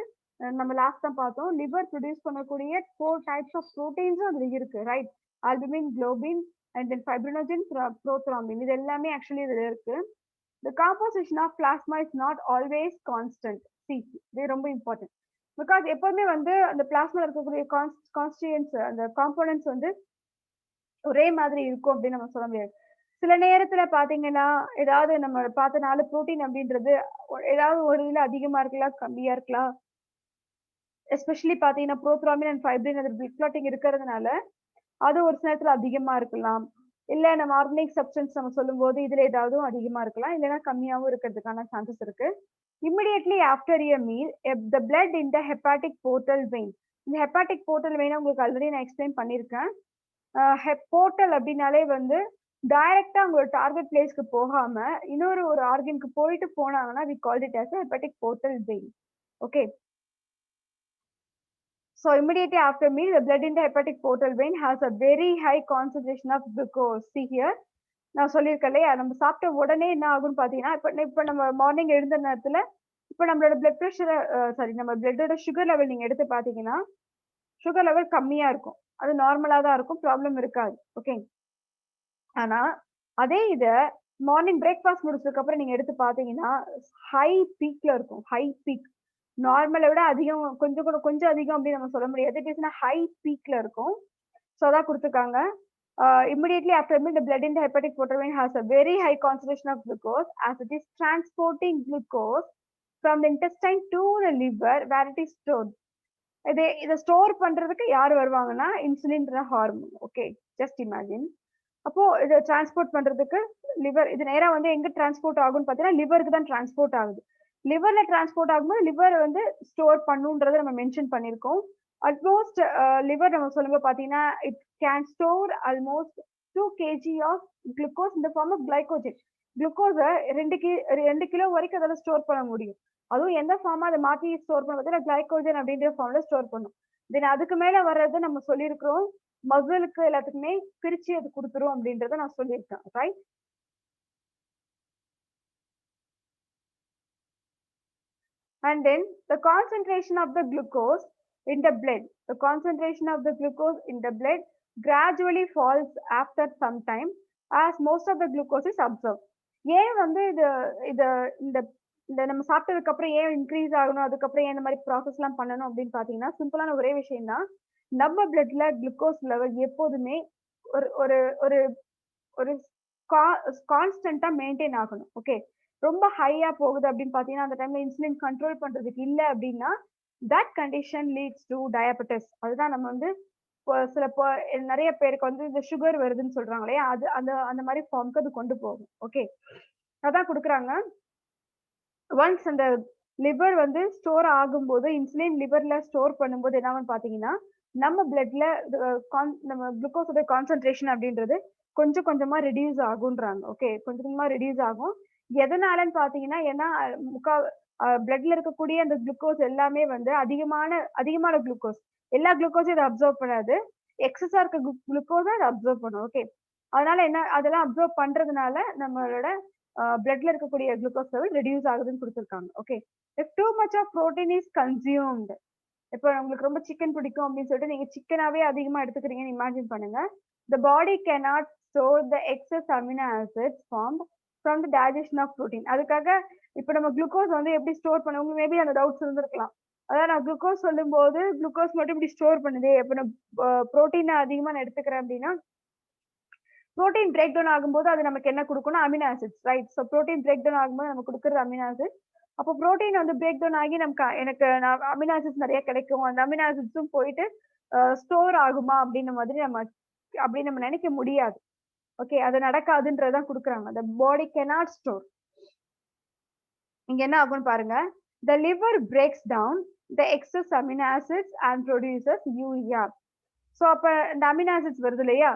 நம்ம லாஸ்ட் தான் பார்த்தோம், லிவர் ப்ரொடியூஸ் பண்ணக்கூடிய 4 டைப்ஸ் ஆஃப் ப்ரோட்டீன்ஸும் அதுல இருக்கு, right? Albumin, globin and then fibrinogen, prothrombin, இது எல்லாமே ஆக்சுவலி இதுல இருக்கு. The composition of plasma is not always constant. See, இது ரொம்ப இம்பார்ட்டன்ட். பிகாஸ் எப்பவுமே வந்து அந்த பிளாஸ்மால இருக்கக்கூடிய கான்ஸ்டியூன்ஸ், அந்த காம்போனன்ட்ஸ் வந்து ஒரே மாதிரி இருக்கும் அப்படின்னு நம்ம சொல்ல முடியாது. சில நேரத்துல பாத்தீங்கன்னா ஏதாவது நம்ம பார்த்த 4 புரோட்டீன் அப்படின்றது ஏதாவது ஒரு இதுல அதிகமா இருக்கலாம், கம்மியா இருக்கலாம். எஸ்பெஷலி பாத்தீங்கன்னா ப்ரோத்ராம்பின் அண்ட் ஃபைப்ரின் அது பிளட் கிளாட்டிங் இருக்கிறதுனால அது ஒரு சில நேரத்துல அதிகமா இருக்கலாம். இல்ல நம்ம ஆர்கானிக் சப்ஸ்டன்ஸ் நம்ம சொல்லும்போது இதுல ஏதாவது அதிகமா இருக்கலாம், இல்லைன்னா கம்மியாவும் இருக்கிறதுக்கான சான்சஸ் இருக்கு. Immediately after a meal the blood in the hepatic portal vein. இந்த ஹெப்பாட்டிக் போர்ட்டல் வெயினை உங்களுக்கு ஆல்ரெடி நான் எக்ஸ்பிளைன் பண்ணியிருக்கேன். போர்ட்டல் அப்படின்னாலே வந்து டைரக்டா உங்களோட டார்கெட் பிளேஸ்க்கு போகாம இன்னொரு ஒரு ஆர்கனுக்கு போயிட்டு போனாங்கன்னா we called it as a hepatic portal vein. Okay, so immediately after meal the blood in the hepatic portal vein has a very high concentration of glucose. See here, நான் சொல்லியிருக்கேன் இல்லையா, நம்ம சாப்பிட்ட உடனே என்ன ஆகும்னு பாத்தீங்கன்னா, இப்ப நம்ம மார்னிங் எழுந்த நேரத்துல இப்ப நம்மளோட பிளட் ப்ரெஷர், நம்ம பிளட்டோட சுகர் லெவல் நீங்க எடுத்து பாத்தீங்கன்னா சுகர் லெவல் கம்மியா இருக்கும், அது நார்மலா தான் இருக்கும், ப்ராப்ளம் இருக்காது. ஓகே, ஆனா அதே இத மார்னிங் பிரேக்ஃபாஸ்ட் முடிச்சதுக்கு அப்புறம் நீங்க எடுத்து பாத்தீங்கன்னா ஹை பீக்ல இருக்கும். ஹை பீக் நார்மலை விட அதிகம், கொஞ்சம் அதிகம் அப்படின்னு நம்ம சொல்ல முடியாது. இட் இஸ் ஹை பீக்ல இருக்கும். ஸோ அதான் கொடுத்துருக்காங்க. Immediately after meal, the blood in the hepatic portal vein has a very high concentration of glucose as it is transporting glucose from the intestine to the liver where it is stored. இதை store பண்றதுக்கு யார் வருவாங்கன்னா இன்சுலின்ற hormone. Okay, just imagine. அப்போ இதை transport பண்றதுக்கு liver, இது நேரா வந்து எங்க டிரான்ஸ்போர்ட் ஆகும்னு பாத்தீங்கன்னா லிவருக்கு தான் டிரான்ஸ்போர்ட் ஆகுது. லிவர்ல டிரான்ஸ்போர்ட் ஆகும்போது லிவர் வந்து ஸ்டோர் பண்ணுன்றதை நம்ம மென்ஷன் பண்ணிருக்கோம். அல்மோஸ்ட் லிவர் நம்ம சொல்லும்போது பாத்தீங்கன்னா it can store almost 2 kg of glucose இந்த ஃபார்ம் ஆஃப் கிளைகோஜன். குளுக்கோஸை 2 கிலோ வரைக்கும் அதில் ஸ்டோர் பண்ண முடியும். அதுவும் எந்த ஃபார்மா அதை மாற்றி ஸ்டோர் பண்ண பார்த்தீங்கன்னா கிளைகோஜன் அப்படின்ற ஃபார்ம்ல ஸ்டோர் பண்ணும். தென் அதுக்கு மேல வர்றது நம்ம சொல்லியிருக்கிறோம் மசிலுக்கு எல்லாத்துக்குமே பிரிச்சு அது கொடுத்துரும் அப்படின்றத நான் சொல்லியிருக்கேன், right? And then the concentration of the glucose in the blood, the concentration of the glucose in the blood gradually falls after some time as most of the glucose is absorbed. ஏன் வந்து இது இது இந்த இந்த நம்ம சாப்பிட்டதுக்கு அப்புறம் ஏன் இன்க்ரீஸ் ஆகணும், அதுக்கப்புறம் ஏன் இந்த மாதிரி ப்ராசஸ் எல்லாம் பண்ணணும் அப்படின்னு பாத்தீங்கன்னா சிம்பிளான ஒரே விஷயம் தான். நம்ம பிளட்ல குளுக்கோஸ் லெவல் எப்போதுமே ஒரு ஒரு ஒரு ஒரு கான்ஸ்டன்டா மெயின்டைன் ஆகணும். ஓகே, ரொம்ப ஹையா போகுது அப்படின்னு பாத்தீங்கன்னா அந்த டைம்ல இன்சுலின் கண்ட்ரோல் பண்றதுக்கு இல்ல அப்படின்னா that condition leads to diabetes. அதுதான் நம்ம வந்து சில நிறைய பேருக்கு வந்து இந்த சுகர் வருதுன்னு சொல்றாங்க இல்லையா, அது அந்த அந்த மாதிரி ஃபார்முக்கு அது கொண்டு போகும். ஓகே, அதான் கொடுக்குறாங்க. ஒன்ஸ் அந்த லிவர் வந்து ஸ்டோர் ஆகும்போது இன்சுலின் லிவர்ல ஸ்டோர் பண்ணும்போது என்னன்னு பாத்தீங்கன்னா நம்ம பிளட்ல நம்ம குளுக்கோஸோட கான்சென்ட்ரேஷன் அப்படின்றது கொஞ்சம் கொஞ்சமா ரெடியூஸ் ஆகுன்றாங்க. ஓகே, கொஞ்சம் கொஞ்சமா ரெடியூஸ் ஆகும். எதனாலன்னு பாத்தீங்கன்னா ஏன்னா பிளட்ல இருக்கக்கூடிய அந்த குளுக்கோஸ் எல்லாமே வந்து அதிகமான குளுக்கோஸ், எல்லா குளுக்கோஸும் இதை அப்சர்வ் பண்ணாது, எக்ஸஸா இருக்க குளுக்கோஸை அதை அப்சர்வ் பண்ணும். ஓகே, அதனால என்ன அதெல்லாம் அப்சர்வ் பண்றதுனால நம்மளோட பிளட்ல இருக்கக்கூடிய குளுக்கோஸ் லெவல் ரெடியூஸ் ஆகுதுன்னு கொடுத்துருக்காங்க. Okay, if too much of protein is consumed, இப்போ உங்களுக்கு ரொம்ப சிக்கன் பிடிக்கும் அப்படின்னு சொல்லிட்டு நீங்க சிக்கனாவே அதிகமா எடுத்துக்கிறீங்கன்னு இமேஜின் பண்ணுங்க. the body cannot store the excess amino acids formed from the digestion of protein. அதுக்காக இப்போ நம்ம குளுக்கோஸ் வந்து எப்படி ஸ்டோர் பண்ணுவோம், மேபி அந்த டவுட்ஸ் இருந்திருக்கலாம். அதாவது நான் குளுக்கோஸ் சொல்லும் போது குளுக்கோஸ் மட்டும் இப்படி ஸ்டோர் பண்ணுது, இப்போ நான் புரோட்டீன் அதிகமா நான் எடுத்துக்கிறேன் அப்படின்னா புரோட்டீன் பிரேக் டவுன் ஆகும்போது அது நமக்கு என்ன கொடுக்கணும், amino acids, right? So protein break down ஆகும்போது நமக்கு கொடுக்குறது அமினோ ஆசிட்ஸ். அப்போ புரோட்டீன் வந்து பிரேக் டவுன் ஆகி எனக்கு அமினோ ஆசிட்ஸ் நிறைய கிடைக்கும், அந்த அமினோ ஆசிட்ஸும் போயிட்டு ஸ்டோர் ஆகுமா அப்படின்ற மாதிரி நம்ம நினைக்க முடியாது. ஓகே, அது நடக்காதுன்றதான் கொடுக்குறாங்க. the body cannot store. இங்க என்ன ஆகும்னு பாருங்க, the liver breaks down the excess amino acids and produces urea. So அப்ப இந்த அமினோ ஆசிட்ஸ் வருது இல்லையா,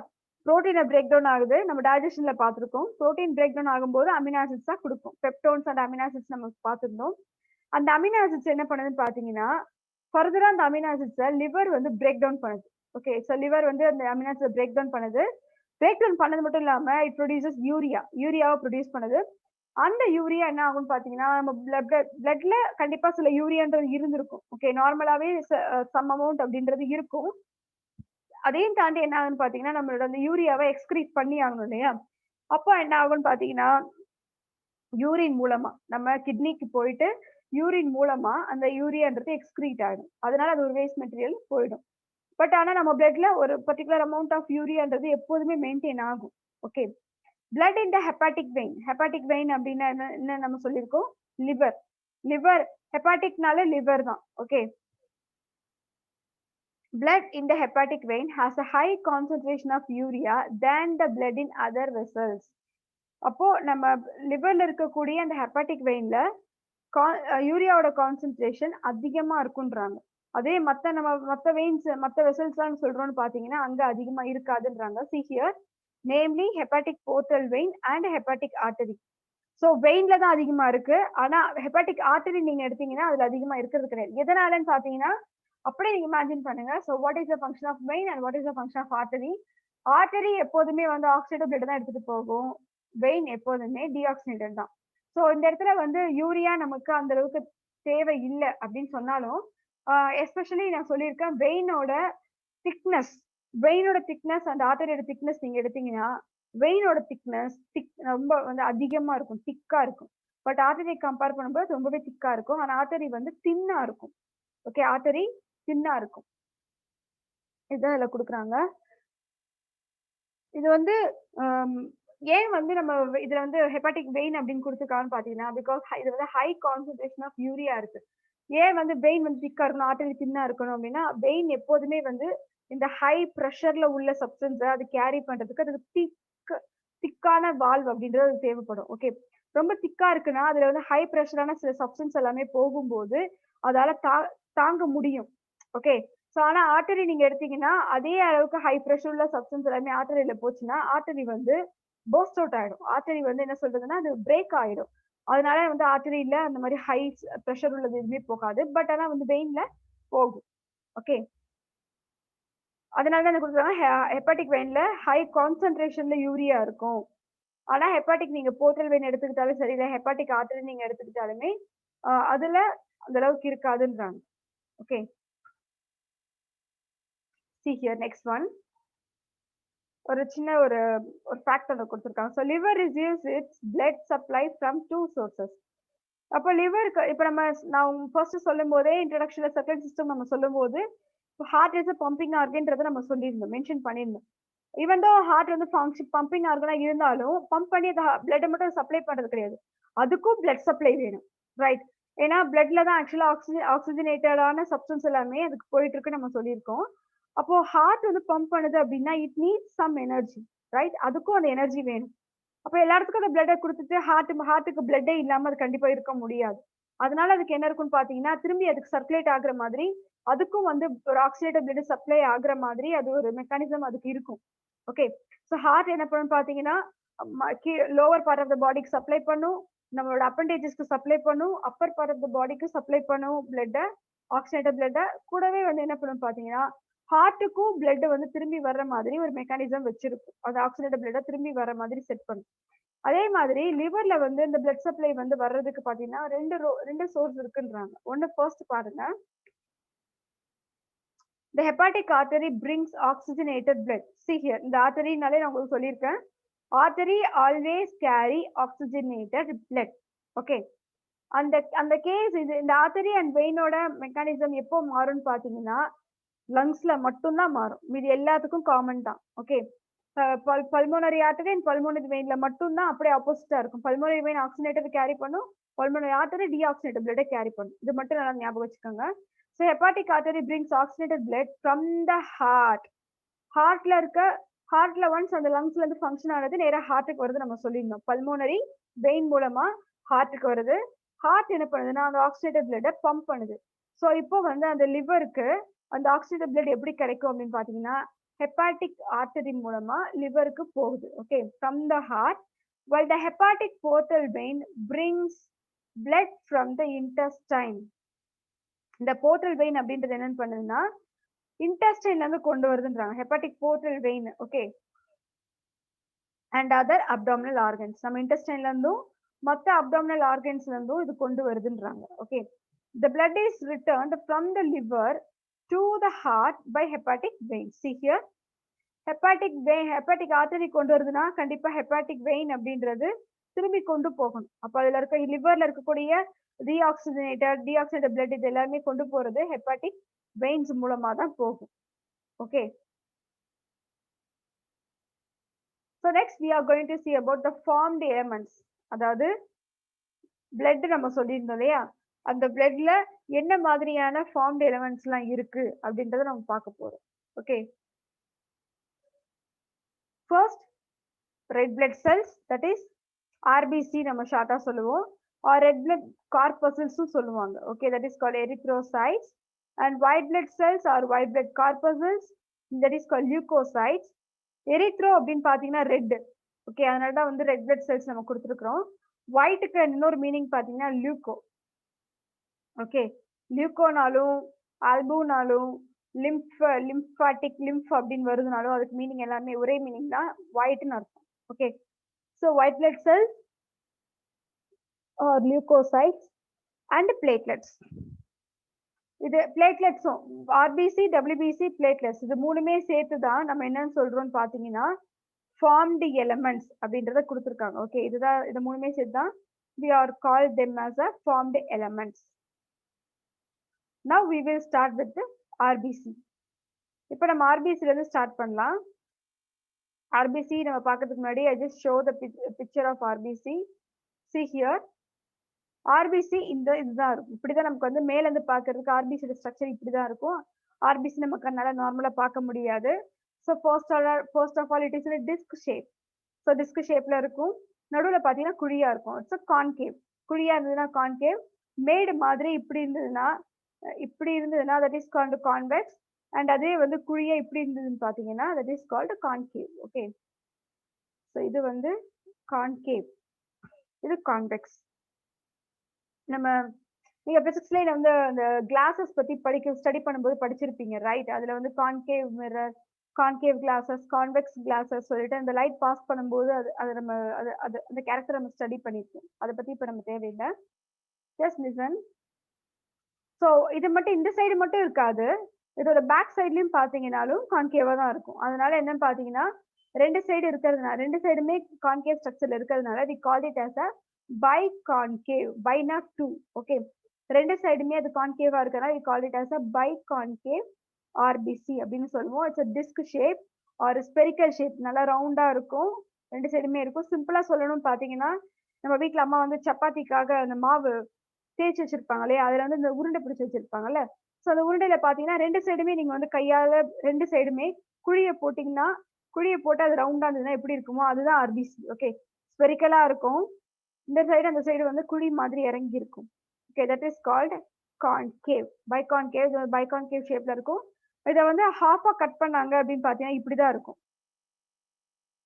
புரோட்டீனை பிரேக் டவுன் ஆகுது, நம்ம டைஜஷன்ல பார்த்துருக்கோம். புரோட்டீன் பிரேக் டவுன் ஆகும்போது அமினோ ஆசிட்ஸ் தான் கொடுக்கும், பெப்டோன்ஸ் அண்ட் அமினோ ஆசிட்ஸ் நம்ம பார்த்துருந்தோம். அந்த அமினோ ஆசிட்ஸ் என்ன பண்ணுதுன்னு பாத்தீங்கன்னா ஃபர்தரா அந்த அமினோ ஆசிட்ஸை லிவர் வந்து பிரேக் டவுன் பண்ணுது. ஓகே, ஸோ லிவர் வந்து அந்த அமினோ ஆசிட்ஸ் பிரேக் டவுன் பண்ணுது. பிரேக் டவுன் பண்ணது மட்டும் இல்லாம இட் ப்ரொடியூசஸ் யூரியாவை ப்ரொடியூஸ் பண்ணுது. அந்த யூரியா என்ன ஆகும்னு பாத்தீங்கன்னா நம்ம பிளட்ல கண்டிப்பா சில யூரியான்றது இருந்திருக்கும். ஓகே, நார்மலாவே சம் அமௌண்ட் அப்படின்றது இருக்கும். அதையும் தாண்டி என்ன ஆகுன்னு பாத்தீங்கன்னா நம்மளோட அந்த யூரியாவை எக்ஸ்கிரீட் பண்ணி ஆகணும் இல்லையா, அப்போ என்ன ஆகும்னு பாத்தீங்கன்னா யூரின் மூலமா நம்ம கிட்னிக்கு போயிட்டு யூரின் மூலமா அந்த யூரியான்றது எக்ஸ்கிரீட் ஆகிடும். அதனால அது ஒரு வேஸ்ட் மெட்டீரியல் போயிடும். பட் ஆனா நம்ம பிளட்ல ஒரு பர்டிகுலர் அமௌண்ட் ஆஃப் யூரியான்றது எப்போதுமே மெயின்டைன் ஆகும். Okay, blood in the hepatic vein அப்படின்னா என்ன நம்ம சொல்லியிருக்கோம், லிவர் ஹெப்பாட்டிக்னால லிவர் தான். Okay, blood in the hepatic vein has a high concentration of urea than the blood in other vessels. அப்போ நம்ம லிவர்ல இருக்கக்கூடிய அந்த ஹெப்பாட்டிக் வெயின்ல யூரியாவோட கான்சென்ட்ரேஷன் அதிகமா இருக்குன்றாங்க. அதே மத்த வெயின்ஸ் மத்த வெசல்ஸ்லாம் சொல்றோம்னு பாத்தீங்கன்னா அங்க அதிகமா இருக்காதுன்றாங்க. see here namely hepatic portal vein and hepatic artery. So வெயின்ல தான் அதிகமா இருக்கு, ஆனா ஹெப்பாட்டிக் ஆர்டரி நீங்க எடுத்தீங்கன்னா அதுல அதிகமா இருக்கிறது கிடையாது. எதனாலன்னு பாத்தீங்கன்னா அப்படியே நீங்க இமேஜின் பண்ணுங்க. So what is the function of vein and what is the function of artery? Artery எப்போதுமே வந்து ஆக்சிடேட்டிவ் பிளட் தான் எடுத்துட்டு போகும், வெயின் எப்போதுமே டீஆக்சிடேட்டட் தான். ஸோ இந்த இடத்துல வந்து யூரியா நமக்கு அந்த அளவுக்கு தேவை இல்லை அப்படின்னு சொன்னாலும் எஸ்பெஷலி நான் சொல்லியிருக்கேன் வெயினோட திக்னஸ் அண்ட் ஆர்டரியோட திக்னஸ் நீங்க எடுத்தீங்கன்னா வெயினோட திக்னஸ் ரொம்ப வந்து அதிகமா இருக்கும், திக்கா இருக்கும். பட் ஆர்டரி கம்பேர் பண்ணும்போது ரொம்பவே திக்கா இருக்கும், ஆனா ஆர்டரி வந்து தின்னா இருக்கும். ஓகே, ஆர்டரி தின்னா இருக்கும். இதுதான் இதுல கொடுக்குறாங்க. இது வந்து ஏன் வந்து நம்ம இதுல வந்து ஹெப்பாட்டிக் வெயின் அப்படின்னு குடுத்துருக்காங்கன்னு பார்த்தீங்கன்னா, பிகாஸ் இது வந்து ஹை கான்சன்ட்ரேஷன் ஆஃப் யூரியா இருக்கு. ஏன் வந்து வெயின் வந்து திக்கா இருக்கணும், ஆர்டரி தின்னா இருக்கணும் அப்படின்னா, வெயின் எப்போதுமே வந்து இந்த ஹை பிரஷர்ல உள்ள சப்ஸ்டன்ஸ அது கேரி பண்றதுக்கு அதுக்கு திக்கான வால்வ் அப்படின்றது அது தேவைப்படும். ஓகே. ரொம்ப திக்கா இருக்குன்னா, அதுல வந்து ஹை பிரஷரான சில சப்ஸ்டன்ஸ் எல்லாமே போகும்போது, அதால தாங்க முடியும். ஓகே. ஸோ ஆனா ஆர்டரி நீங்க எடுத்தீங்கன்னா, அதே அளவுக்கு ஹை பிரஷர் உள்ள சப்ஸ்டன்ஸ் எல்லாமே ஆர்டரியில போச்சுன்னா, ஆர்டரி வந்து பர்ஸ்ட் அவுட் ஆயிடும். ஆர்டரி வந்து என்ன சொல்றதுன்னா, அது பிரேக் ஆயிடும். அதனால வந்து ஆர்டரியில அந்த மாரி ஹை பிரஷர் உள்ளது எதுவுமே போகாது. பட் ஆனா வந்து வெயின்ல போகும். ஓகே. அதனால தான் என்ன குடுக்குறாங்க, ஹெப்பாட்டிக் வெயின்ல ஹை கான்சன்ட்ரேஷன்ல யூரியா இருக்கும். ஆனா ஹெப்பாட்டிக் நீங்க போர்ட்டல் வெயின் எடுத்துக்கிட்டாலும் சரி, இல்ல ஹெப்பாட்டிக் ஆர்டரி நீங்க எடுத்துக்கிட்டாலுமே, அதுல அந்த அளவுக்கு இருக்காதுன்றாங்க. Okay. See here next one. ஒரு சின்ன ஒரு ஒரு ஃபேக்ட் ஒண்ணு குடுத்துருக்காங்க. So liver receives it's blood supply from 2 sources. அப்ப லிவருக்கு இப்ப நான் ஃபர்ஸ்ட் சொல்லும்போதே இன்ட்ரோடக்ஷன்ல சர்க்குலரி சிஸ்டம் நம்ம சொல்லும்போது, ஹார்ட் இஸ் அ பம்பிங் ஆர்கன்றத நம்ம சொல்லியிருந்தோம். மென்ஷன் பண்ணியிருந்தோம். ஈவன் தோ ஹார்ட் வந்து பம்பிங் ஆர்கனா இருந்தாலும், பம்ப் பண்ணி அந்த பிளட்ட மட்டும் சப்ளை பண்றது கிடையாது. அதுக்கும் பிளட் சப்ளை வேணும். ரைட். ஏன்னா பிளட்ல தான் ஆக்சுவலா ஆக்ஸிஜனேட்டடான சப்ஸ்டன்ஸ் எல்லாமே அதுக்கு போயிட்டு இருக்குன்னு நம்ம சொல்லியிருக்கோம். அப்போ ஹார்ட் வந்து பம்ப் பண்ணுது அப்படின்னா, it needs some energy. Right. அதுக்கும் அந்த எனர்ஜி வேணும். அப்ப எல்லா இடத்துக்கும் அந்த பிளட்ட குடுத்துட்டு ஹார்ட்டுக்கு பிளட்டே இல்லாம அது கண்டிப்பா இருக்க முடியாது. அதனால அதுக்கு என்ன இருக்கும்னு பார்த்தீங்கன்னா, திரும்பி அதுக்கு சர்க்குலேட் ஆகுற மாதிரி, அதுக்கும் வந்து ஒரு ஆக்ஸிஜனேட்டட் பிளட் சப்ளை ஆகுற மாதிரி அது ஒரு மெக்கானிசம் அதுக்கு இருக்கும். ஓகே. ஸோ ஹார்ட் என்ன பண்ணும்னு பார்த்தீங்கன்னா, லோவர் பார்ட் ஆஃப் த பாடிக்கு சப்ளை பண்ணும். நம்மளோட அப்பென்டேஜஸ்க்கு சப்ளை பண்ணும். அப்பர் பார்ட் ஆஃப் த பாடிக்கு சப்ளை பண்ணும் பிளட்ட, ஆக்ஸிஜனேட்டட் பிளட்ட. கூடவே வந்து என்ன பண்ணும் பார்த்தீங்கன்னா, ஹார்ட்டுக்கும் பிளட் வந்து திரும்பி வர்ற மாதிரி ஒரு மெக்கானிசம் வச்சிருக்கும். அது ஆக்ஸிஜனேட்டட் பிளட்ட திரும்பி வர மாதிரி செட் பண்ணும். அதே மாதிரி லிவர்ல வந்து இந்த பிளட் சப்ளை வந்து வர்றதுக்கு பாத்தீங்கன்னா 2 சோர்ஸ் இருக்குன்றாங்க. ஒண்ணு ஃபர்ஸ்ட் பாருங்க. The hepatic artery brings oxygenated blood. See here. இந்த ஆர்டரினாலே நான் உங்களுக்கு சொல்லியிருக்கேன். Artery always carry oxygenated blood. Okay. அந்த அந்த கேஸ் இந்த ஆர்டரி அண்ட் வெயினோட மெக்கானிசம் எப்போ மாறும்னு பாத்தீங்கன்னா, லங்ஸ்ல மட்டும் தான் மாறும். மீதி எல்லாத்துக்கும் காமன் தான். Okay. Pulmonary artery and pulmonary வெயின்ல மட்டும் தான் அப்படியே ஆப்போசிட்டா இருக்கும். பல்மோனரி வெயின் ஆக்சிஜனேட்டட் கேரி பண்ணும். Pulmonary artery deoxygenated blood carry பண்ணும். இது மட்டும் நல்லா ஞாபகம் வச்சுக்கோங்க. So hepatic artery brings oxygenated blood from the heart. ஹார்ட்ல இருக்க ஹார்ட்ல ஒன்ஸ் அந்த லங்ஸ்ல இருந்து ஃபங்க்ஷன் ஆனது நேரா ஹார்ட்டுக்கு வருது நம்ம சொல்லியிருந்தோம். பல்மோனரி வெயின் மூலமா ஹார்ட்டுக்கு வருது. ஹார்ட் என்ன பண்ணுதுன்னா அந்த ஆக்சிஜனேட்டட் பிளட்ட பம்ப் பண்ணுது. ஸோ இப்போ வந்து அந்த லிவருக்கு அந்த ஆக்சிஜனேட்டட் பிளட் எப்படி கிடைக்கும் அப்படின்னு பாத்தீங்கன்னா, ஹெப்பாட்டிக் ஆர்டரி மூலமா லிவருக்கு போகுது. Okay. From the heart while the hepatic portal vein brings blood from the intestine. இந்த போர்ட்டல் வெயின் அப்படின்றது என்னன்னு பண்ணுதுன்னா, இன்டெஸ்டைன்ல இருந்து கொண்டு வருதுன்றாங்க. Hepatic portal vein. Okay. And other abdominal organs. நம்ம இன்டெஸ்டைன்ல இருந்தும் மத்த அப்டாமினல் ஆர்கன்ஸ்ல இருந்தும் இது கொண்டு வருதுன்றாங்க. Okay. The blood is returned from the liver to the heart by hepatic vein. See here. Hepatic artery கொண்டு வருதுன்னா, கண்டிப்பா ஹெப்பாட்டிக் வெயின் அப்படின்றது திரும்பி கொண்டு போகணும். அப்ப அதுல இருக்க லிவர்ல இருக்கக்கூடிய டீஆக்சிஜனேட்டட் பிளட் இது எல்லாமே கொண்டு போறது ஹெப்பாட்டிக் வெயின்ஸ் மூலமா தான் போகும். Okay. So next we are going to see about the formed elements. அதாவது பிளட் நம்ம சொல்லியிருந்தோம் இல்லையா? அந்த பிளட்ல என்ன மாதிரியான ஃபார்ம்ட் எலிமெண்ட்ஸ் எல்லாம் இருக்கு அப்படின்றத நம்ம பார்க்க போறோம். Okay. First red blood cells, that is RBC நம்ம ஷார்ட்டா சொல்லுவோம். ஆர் ரெட் பிளட் கார்பசல்ஸும் சொல்லுவாங்க. Okay. That is called erythrocytes. And white blood cells or white blood corpuscles, that is called leucocytes. Erythro அப்படின்னு பாத்தீங்கன்னா ரெட். ஓகே. அதனால தான் வந்து ரெட் பிளட் செல்ஸ் நம்ம கொடுத்துருக்கோம். ஒயிட்டுக்கு இன்னொரு மீனிங் பாத்தீங்கன்னா லியூகோ. ஓகே. லியூகோனாலும் ஆல்புனாலும் லிம்பாட்டிக் அப்படின்னு வருதுனாலும் அதுக்கு மீனிங் எல்லாமே ஒரே மீனிங் தான், ஒயிட்னு அர்த்தம். Okay. So white blood cells or leucocytes and platelets. இது பிளேட்லெட்ஸும் ஆர்பிசி, டபிள்யூபிசி, பிளேட்லெட்ஸ் இது மூணுமே சேர்த்து தான் நம்ம என்னன்னு சொல்றோம்னு பாத்தீங்கன்னா ஃபார்ம்டு எலிமெண்ட்ஸ் அப்படின்றத கொடுத்துருக்காங்க. ஓகே. இதுதான் இது மூணுமே சேர்த்து தான் we are called them as a formed elements. Now we will start with the RBC. இப்போ நம்ம RBC ல இருந்து ஸ்டார்ட் பண்ணலாம். RBC நம்ம பார்க்கிறதுக்கு முன்னாடி I just show the picture of RBC. See here. RBC இதுதான் இருக்கும். இப்படிதான் நமக்கு வந்து மேல இருந்து பார்க்கிறதுக்கு RBC ஸ்ட்ரக்சர் இப்படிதான் இருக்கும். RBC நம்ம கண்ணால நார்மலா பார்க்க முடியாது. So first of all it is in a disc shape. So disc shapeல இருக்கும். நடுவுல பாத்தீங்கன்னா குழியா இருக்கும். It's a concave. குழியா இருந்ததுன்னா concave. மேடு மாதிரி இப்படி இருந்ததுன்னா that is called convex. And அதே வந்து குழியா இப்படி இருந்ததுன்னு பாத்தீங்கன்னா that is called concave. Okay. So இது வந்து concave. இது convex. நம்ம நீங்க பிசிக்ஸ்ல வந்து அந்த கிளாஸஸ் பத்தி ஸ்டடி பண்ணும்போது படிச்சிருப்பீங்க ரைட்? அதுல வந்து concave mirror, concave classes, convex classes சொல்லிட்டு அந்த லைட் பாஸ் பண்ணும்போது அது நம்ம அந்த கேரக்டர் நம்ம ஸ்டடி பண்ணிருக்கோம். அதை பத்தி இப்ப நம்ம தேவையில்லை. Just listen. ஸோ இது மட்டும் இந்த சைடு மட்டும் இருக்காது, இதோட பேக் சைட்லயும் பாத்தீங்கன்னாலும் கான்கேவா தான் இருக்கும். அதனால என்னன்னு பாத்தீங்கன்னா ரெண்டு சைடு இருக்கிறதுனால, ரெண்டு சைடுமே கான்கேவ் ஸ்ட்ரக்சர்ல இருக்கிறதுனால we call it as a biconcave. By-னா 2. Okay, ரெண்டு சைடுமே அது கான்கேவா இருக்கறனால we call it as a biconcave RBC அப்படின்னு சொல்லுவோம். It's a disc shape or spherical shape. நல்லா ரவுண்டா இருக்கும், ரெண்டு சைடுமே இருக்கும். சிம்பிளா சொல்லணும்னு பாத்தீங்கன்னா நம்ம வீட்ல அம்மா வந்து சப்பாத்திக்காக அந்த மாவு தேய்ச்சி வச்சிருப்பாங்க இல்லையா, அதுல வந்து இந்த உருண்டை பிடிச்சி வச்சிருப்பாங்கல்ல. ஸோ அந்த உருண்டையில பாத்தீங்கன்னா ரெண்டு சைடுமே நீங்க வந்து கையால ரெண்டு சைடுமே குழிய போட்டீங்கன்னா, குழிய போட்டு அது ரவுண்டா இருந்ததுன்னா எப்படி இருக்குமோ அதுதான் RBC. ஓகே, ஸ்பெரிக்கலா இருக்கும், இந்த சைடு அந்த சைடு வந்து குழி மாதிரி இறங்கி இருக்கும். Okay, that is called concave. Biconcave ஷேப்ல இருக்கும். இதை வந்து ஹாஃபா கட் பண்ணாங்க அப்படின்னு பாத்தீங்கன்னா இப்படிதான் இருக்கும்.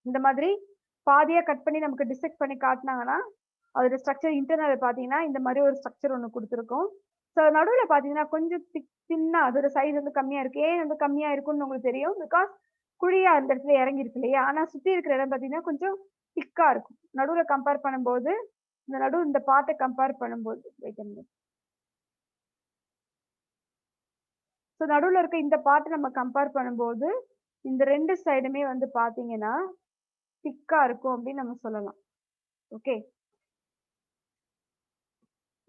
இந்த மாதிரி பாதியா கட் பண்ணி நமக்கு டிசெக்ட் பண்ணி காட்டினாங்கன்னா அதோட ஸ்ட்ரக்சர் இன்டர்னல் பாத்தீங்கன்னா இந்த மாதிரி ஒரு ஸ்ட்ரக்சர் ஒன்று கொடுத்துருக்கும். ஸோ நடுவில் பாத்தீங்கன்னா கொஞ்சம் தின்னா அதோட சைஸ் வந்து கம்மியா இருக்கு. ஏன் வந்து கம்மியா இருக்கும்னு உங்களுக்கு தெரியும், பிகாஸ் குழியா அந்த இடத்துல இறங்கி இருக்கு இல்லையா. ஆனா சுத்தி இருக்கிற இடம் பாத்தீங்கன்னா கொஞ்சம் திக்கா இருக்கும். நடுவில் கம்பேர் பண்ணும்போது இந்த பார்ட்டை கம்பேர் பண்ணும்போது ஸோ நடுவில் இருக்க இந்த பார்ட்டை நம்ம கம்பேர் பண்ணும்போது இந்த ரெண்டு சைடுமே வந்து பாத்தீங்கன்னா திக்கா இருக்கும் அப்படின்னு நம்ம சொல்லலாம். ஓகே,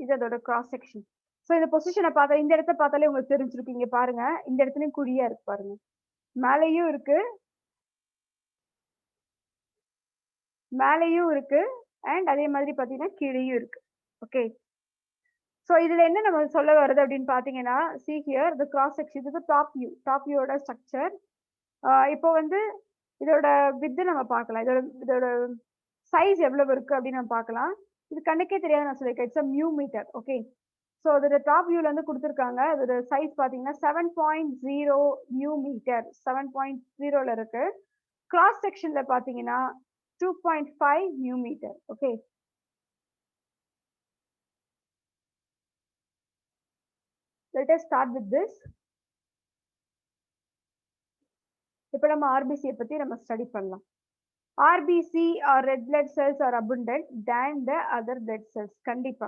இது அதோட கிராஸ் செக்ஷன். ஸோ இந்த பொசிஷனை பார்த்தா இந்த இடத்த பார்த்தாலே உங்களுக்கு தெரிஞ்சிருக்கீங்க பாருங்க, இந்த இடத்துலயும் குழியா இருக்கு பாருங்க, மேலேயும் இருக்கு அண்ட் அதே மாதிரி பாத்தீங்கன்னா கீழேயும் இருக்கு. ஓகே, ஸோ இதுல என்ன நம்ம சொல்ல வருது அப்படின்னு பாத்தீங்கன்னா see here the cross section, இது டாப் வியூவோட ஸ்ட்ரக்சர். இப்போ வந்து இதோட வித் நம்ம பார்க்கலாம், இதோட சைஸ் எவ்வளவு இருக்கு அப்படின்னு நம்ம பார்க்கலாம். இது கண்ணுக்கே தெரியாது நான் சொல்லியிருக்கேன், it's a mu meter. Okay, so அதோட டாப் வியூல வந்து கொடுத்துருக்காங்க. அதோட சைஸ் பாத்தீங்கன்னா 7.0 mu meter, 7.0ல இருக்கு. கிராஸ் செக்ஷன்ல பாத்தீங்கன்னா 2.5 mu meter. Okay, let us start with this. இப்போ நம்ம RBC பத்தி நம்ம ஸ்டடி பண்ணலாம். RBC or red blood cells are abundant than the other blood cells. கண்டிப்பா,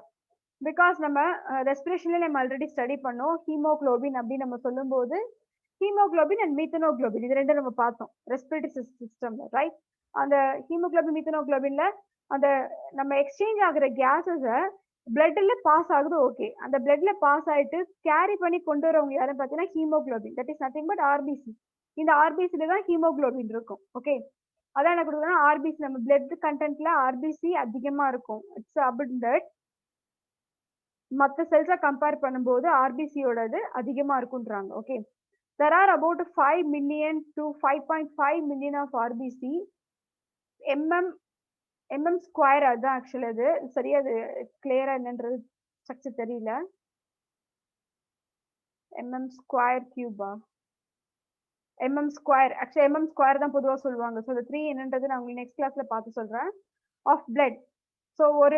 பிகாஸ் நம்ம ரெஸ்பிரேஷன்ல நம்ம ஆல்ரெடி ஸ்டடி பண்ணோம். ஹீமோகுளோபின் அப்படின்னு நம்ம சொல்லும்போது ஹீமோகுளோபின் அண்ட் மீத்தனோகுளோபின் இது ரெண்டும் நம்ம பார்த்தோம் ரெஸ்பிரேட்டரி சிஸ்டம்ல, ரைட்? அந்த ஹீமோகுளோபின் மீத்தனோகுளோபின்ல அந்த நம்ம எக்ஸ்சேஞ்ச் ஆகுற கேஸஸை பிளட்ல பாஸ் ஆகுது. ஓகே, அந்த பிளட்ல பாஸ் ஆயிட்டு கேரி பண்ணி கொண்டு வரவங்க யாரும் பார்த்தீங்கன்னா haemoglobin. That is nothing but RBC. இந்த RBCல தான் ஹீமோகுளோபின் இருக்கும். ஓகே, அதான் என்ன கொடுக்குறோம்னா RBC நம்ம பிளட் கண்டென்ட்ல RBC அதிகமா இருக்கும். It's abundant. மற்ற செல்ஸை கம்பேர் பண்ணும்போது RBCயோடது அதிகமா இருக்குன்றாங்க. Okay, there are about 5 million to 5.5 million of RBC. mm square அதுதான் ஆக்சுவலி, அது சரியா அது கிளியரா என்னன்றது ஸ்ட்ரக்சர் தெரியல. mm square Cuba, mm square actually mm square தான் பொதுவாக சொல்லுவாங்க. ஸோ 3 என்னன்றது நான் உங்களுக்கு நெக்ஸ்ட் கிளாஸ்ல பார்த்து சொல்றேன். Of blood. ஸோ ஒரு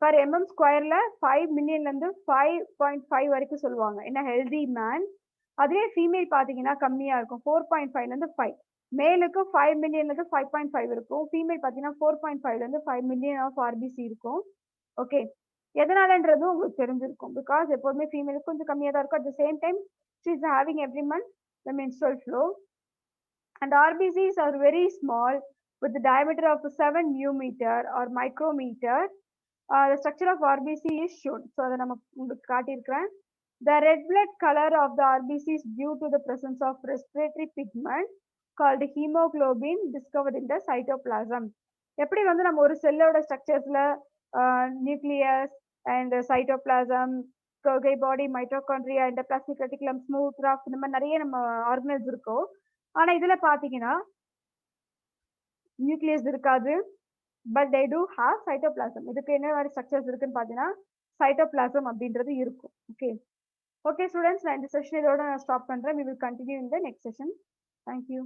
பர் mm ஸ்கொயர்ல 5 மில்லியன்ல இருந்து 5.5 வரைக்கும் சொல்லுவாங்க என்ன ஹெல்தி மேன். அதுவே ஃபீமேல் பாத்தீங்கன்னா கம்மியா இருக்கும், 4.5ல இருந்து 5. மேலுக்கு 5 மில்லியன்ல இருந்து 5.5 இருக்கும், ஃபீமேல் பாத்தீங்கன்னா 4.5ல இருந்து 5 மில்லியன் ஆஃப் RBC இருக்கும். ஓகே, எதனாலன்றதும் உங்களுக்கு தெரிஞ்சிருக்கும், பிகாஸ் எப்போதுமே ஃபீமேலுக்கு கொஞ்சம் கம்மியா தான் இருக்கும். At the same time she is having every month the menstrual flow. And RBCs are very small with the diameter of 7 mu meter or micrometer. The structure of RBC is shown. So அதை நம்ம உங்களுக்கு காட்டியிருக்கிறேன். The red blood color of the RBC is due to the presence of respiratory pigment called hemoglobin discovered in the cytoplasm. எப்படி வந்து நம்ம ஒரு செல்லோட ஸ்ட்ரக்சர்ஸ்ல nucleus and cytoplasm, கோகை body, mitochondria, endoplasmic reticulum, smooth rough இந்த மாதிரி நிறைய நம்ம ஆர்கனல்ஸ் இருக்கும். ஆனா இதுல பாத்தீங்கன்னா நியூக்ளியஸ் இருக்காது. But they do have cytoplasm. இதுக்கு என்ன மாதிரி ஸ்ட்ரக்சர்ஸ் இருக்குன்னு பாத்தீங்கன்னா சைட்டோபிளாசம் அப்படின்றது இருக்கும். ஓகே ஓகே ஸ்டூடெண்ட்ஸ், நான் இந்த செஷன் இதோட நான் ஸ்டாப் பண்றேன். we will continue in the next session. Thank you.